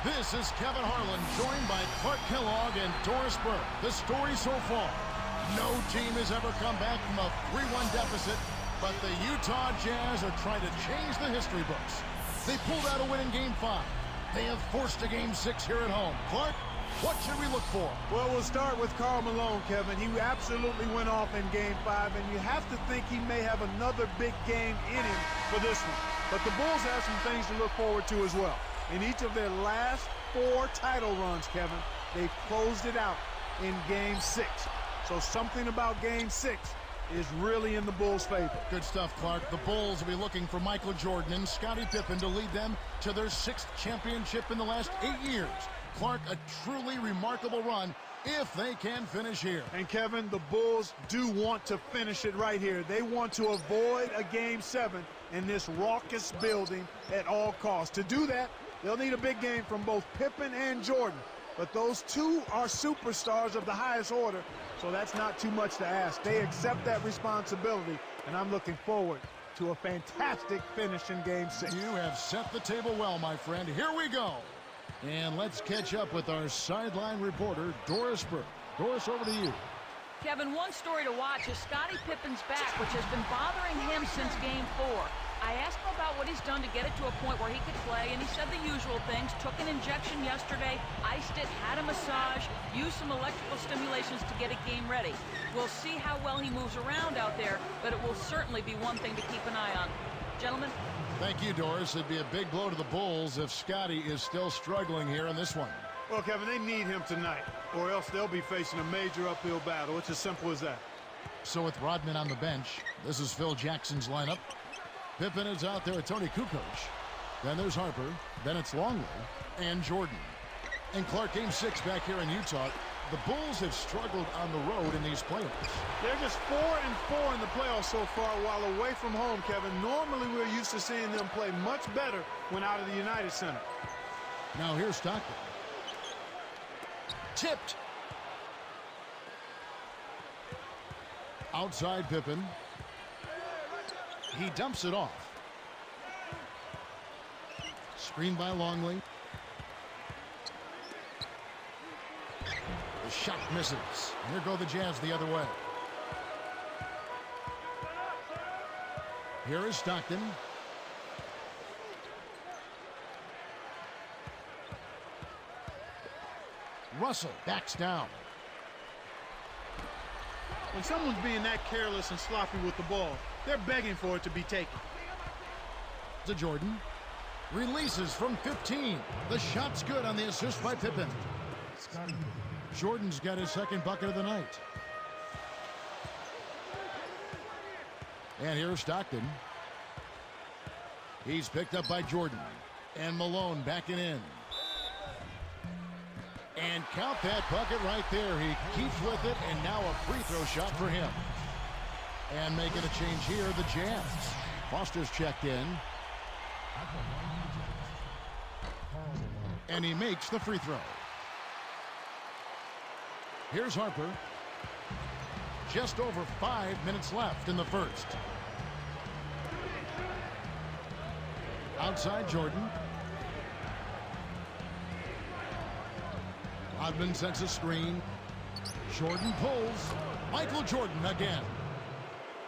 This is Kevin Harlan, joined by Clark Kellogg and Doris Burke. The story so far: no team has ever come back from a 3-1 deficit, but the Utah Jazz are trying to change the history books. They pulled out a win in Game 5. They have forced a Game 6 here at home. Clark, what should we look for? Well, we'll start with Karl Malone, Kevin. He absolutely went off in Game 5, and you have to think he may have another big game in him for this one. But the Bulls have some things to look forward to as well. In each of their last 4 title runs, Kevin, they've closed it out in Game 6. So something about Game 6 is really in the Bulls' favor. Good stuff, Clark. The Bulls will be looking for Michael Jordan and Scottie Pippen to lead them to their 6th championship in the last 8 years. Clark, a truly remarkable run if they can finish here. And Kevin, the Bulls do want to finish it right here. They want to avoid a Game 7 in this raucous building at all costs. To do that, they'll need a big game from both Pippen and Jordan. But those two are superstars of the highest order, so that's not too much to ask. They accept that responsibility, and I'm looking forward to a fantastic finish in Game 6. You have set the table well, my friend. Here we go. And let's catch up with our sideline reporter, Doris Burke. Doris, over to you. Kevin, one story to watch is Scottie Pippen's back, which has been bothering him since Game 4. I asked him about what he's done to get it to a point where he could play, and he said the usual things. Took an injection yesterday, iced it, had a massage, used some electrical stimulations to get it game ready. We'll see how well he moves around out there, but it will certainly be one thing to keep an eye on. Gentlemen? Thank you, Doris. It'd be a big blow to the Bulls if Scottie is still struggling here in this one. Well, Kevin, they need him tonight, or else they'll be facing a major uphill battle. It's as simple as that. So with Rodman on the bench, this is Phil Jackson's lineup. Pippen is out there with Tony Kukoc. Then there's Harper. Then it's Longley and Jordan. And Clark, Game 6 back here in Utah. The Bulls have struggled on the road in these playoffs. They're just 4-4 in the playoffs so far while away from home, Kevin. Normally we're used to seeing them play much better when out of the United Center. Now here's Stockton. Tipped. Outside Pippen. He dumps it off. Screened by Longley. The shot misses. Here go the Jazz the other way. Here is Stockton. Russell backs down. When someone's being that careless and sloppy with the ball, they're begging for it to be taken. To Jordan. Releases from 15. The shot's good on the assist by Pippen. Jordan's got his second bucket of the night. And here's Stockton. He's picked up by Jordan. And Malone backing in. And count that bucket right there. He keeps with it, and now a free throw shot for him. And making a change here, the Jazz. Foster's checked in. And he makes the free throw. Here's Harper. Just over 5 minutes left in the first. Outside Jordan. Rodman sends a screen. Jordan pulls. Michael Jordan again.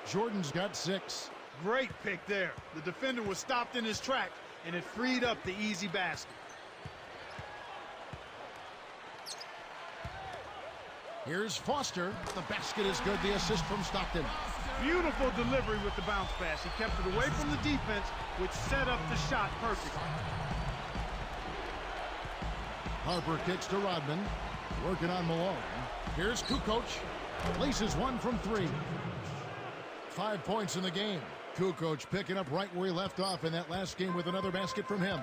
Jordan's got 6. Great pick there. The defender was stopped in his track, and it freed up the easy basket. Here's Foster. The basket is good. The assist from Stockton. Beautiful delivery with the bounce pass. He kept it away from the defense, which set up the shot perfectly. Harper kicks to Rodman. Working on Malone. Here's Kukoc. Laces one from 3. 5 points in the game. Kukoc picking up right where he left off in that last game with another basket from him.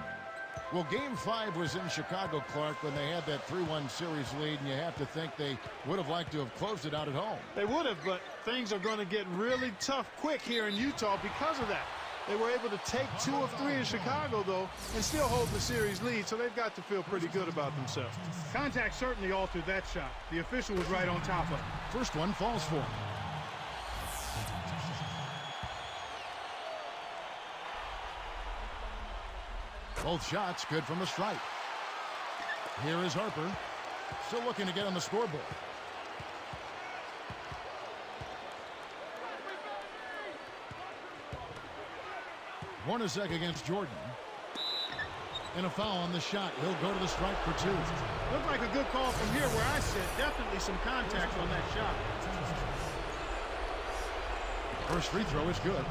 Well, Game 5 was in Chicago, Clark, when they had that 3-1 series lead, and you have to think they would have liked to have closed it out at home. They would have, but things are going to get really tough quick here in Utah because of that. They were able to take 2 of 3 in Chicago, though, and still hold the series lead, so they've got to feel pretty good about themselves. Contact certainly altered that shot. The official was right on top of it. First one falls for him. Both shots good from the stripe. Here is Harper. Still looking to get on the scoreboard. Hornacek against Jordan. And a foul on the shot. He'll go to the strike for 2. Looked like a good call from here where I sit. Definitely some contact on that shot. First free throw is good.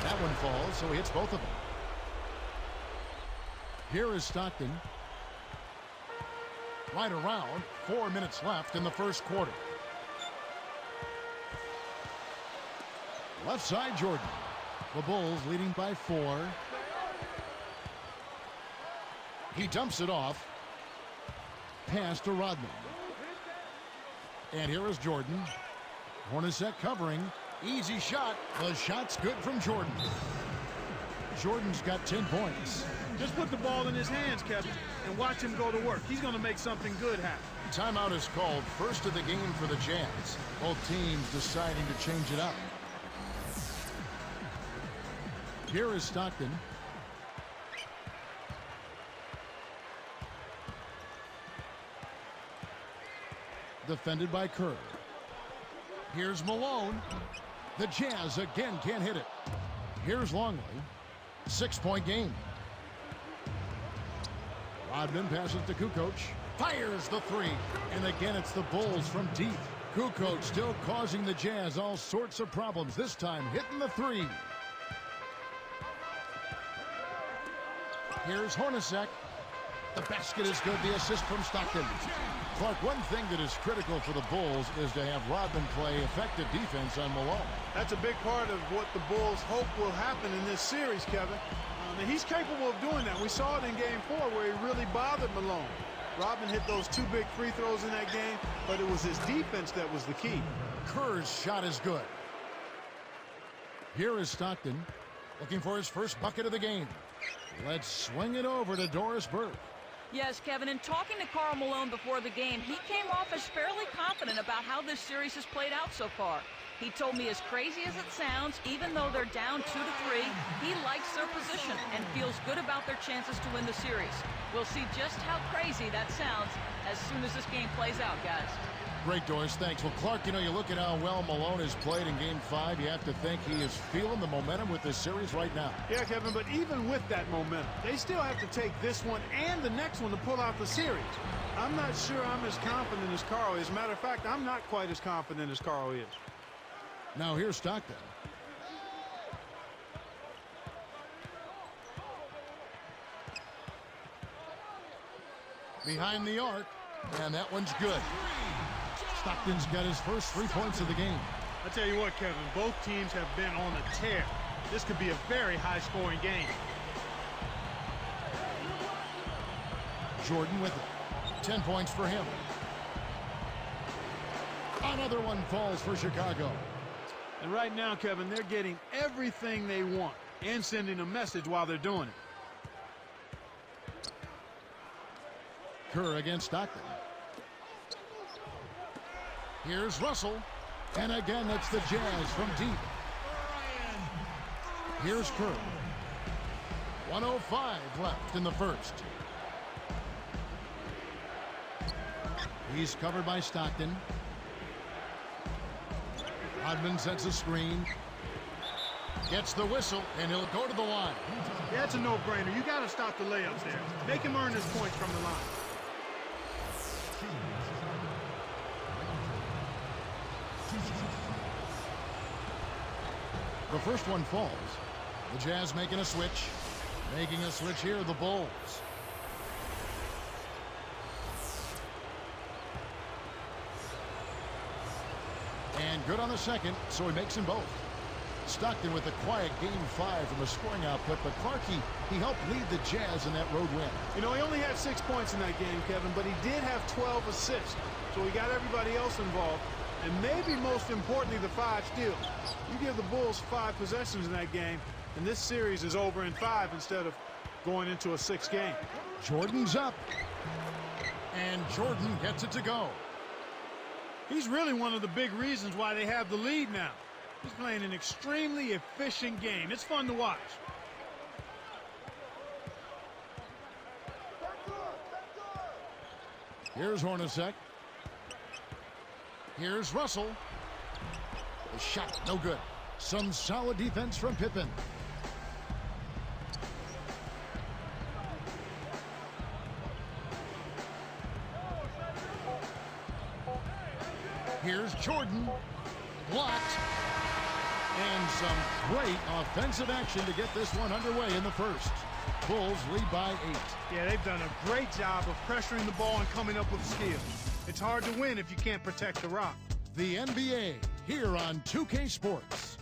That one falls, so he hits both of them. Here is Stockton. Right around. 4 minutes left in the first quarter. Left side, Jordan. The Bulls leading by 4. He dumps it off. Pass to Rodman. And here is Jordan. Hornacek covering. Easy shot. The shot's good from Jordan. Jordan's got 10 points. Just put the ball in his hands, Kevin, and watch him go to work. He's going to make something good happen. Timeout is called. First of the game for the Jazz. Both teams deciding to change it up. Here is Stockton. Defended by Kerr. Here's Malone. The Jazz again can't hit it. Here's Longley. 6-point game. Rodman passes to Kukoc. Fires the 3. And again, it's the Bulls from deep. Kukoc still causing the Jazz all sorts of problems. This time hitting the 3. Here's Hornacek. The basket is good. The assist from Stockton. Clark, one thing that is critical for the Bulls is to have Rodman play effective defense on Malone. That's a big part of what the Bulls hope will happen in this series, Kevin. And he's capable of doing that. We saw it in Game 4 where he really bothered Malone. Rodman hit those 2 big free throws in that game, but it was his defense that was the key. Kerr's shot is good. Here is Stockton looking for his first bucket of the game. Let's swing it over to Doris Burke. Yes, Kevin, in talking to Karl Malone before the game, he came off as fairly confident about how this series has played out so far. He told me, as crazy as it sounds, even though they're down 2-3, he likes their position and feels good about their chances to win the series. We'll see just how crazy that sounds as soon as this game plays out, guys. Great, Doris. Thanks. Well, Clark, you know, you look at how well Malone has played in Game 5. You have to think he is feeling the momentum with this series right now. Yeah, Kevin, but even with that momentum, they still have to take this one and the next one to pull out the series. I'm not sure I'm as confident as Karl is. As a matter of fact, I'm not quite as confident as Karl is. Now here's Stockton. Behind the arc, and that one's good. Stockton's got his first 3 points of the game. I tell you what, Kevin, both teams have been on a tear. This could be a very high-scoring game. Jordan with it. 10 points for him. Another one falls for Chicago. And right now, Kevin, they're getting everything they want and sending a message while they're doing it. Kerr against Stockton. Here's Russell. And again, it's the Jazz from deep. Here's Kerr. 1:05 left in the first. He's covered by Stockton. Rodman sets a screen. Gets the whistle, and he'll go to the line. Yeah, it's a no-brainer. You got to stop the layups there. Make him earn his points from the line. The first one falls. The Jazz making a switch. Making a switch here, the Bulls. And good on the second, so he makes them both. Stockton with a quiet Game 5 from a scoring output, but Clark, he helped lead the Jazz in that road win. You know, he only had 6 points in that game, Kevin, but he did have 12 assists, so he got everybody else involved. And maybe most importantly, the 5 steals. You give the Bulls 5 possessions in that game, and this series is over in 5 instead of going into a 6 game. Jordan's up. And Jordan gets it to go. He's really one of the big reasons why they have the lead now. He's playing an extremely efficient game. It's fun to watch. Here's Hornacek. Here's Russell. The shot, no good. Some solid defense from Pippen. Here's Jordan. Blocked. And some great offensive action to get this one underway in the first. Bulls lead by 8. Yeah, they've done a great job of pressuring the ball and coming up with skill. It's hard to win if you can't protect the rock. The NBA here on 2K Sports.